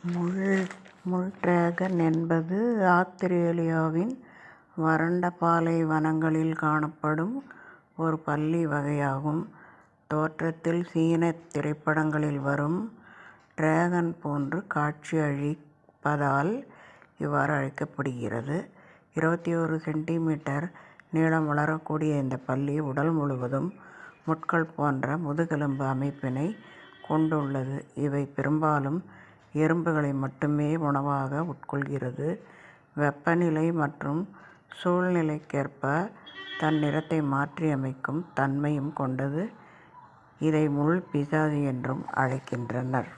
முள் டிராகன் என்பது ஆத்திரேலியாவின் வறண்ட பாலைவனங்களில் காணப்படும் ஒரு பல்லி வகையாகும். தோற்றத்தில் சீனத் திரைப்படங்களில் வரும் டிராகன் போன்று காட்சியளிப்பதால் இவ்வாறு அழைக்கப்படுகிறது. 21 சென்டிமீட்டர் நீளம் வளரக்கூடிய இந்த பல்லி உடல் முழுவதும் முட்கள் போன்ற முதுகெலும்பு அமைப்பினை கொண்டுள்ளது. இவை பெரும்பாலும் எறும்புகளை மட்டுமே உணவாக உட்கொள்கிறது. வெப்பநிலை மற்றும் சூழ்நிலைக்கேற்ப தன் நிறத்தை மாற்றியமைக்கும் தன்மையும் கொண்டது. இதை முள் பிசாது என்றும் அழைக்கின்றனர்.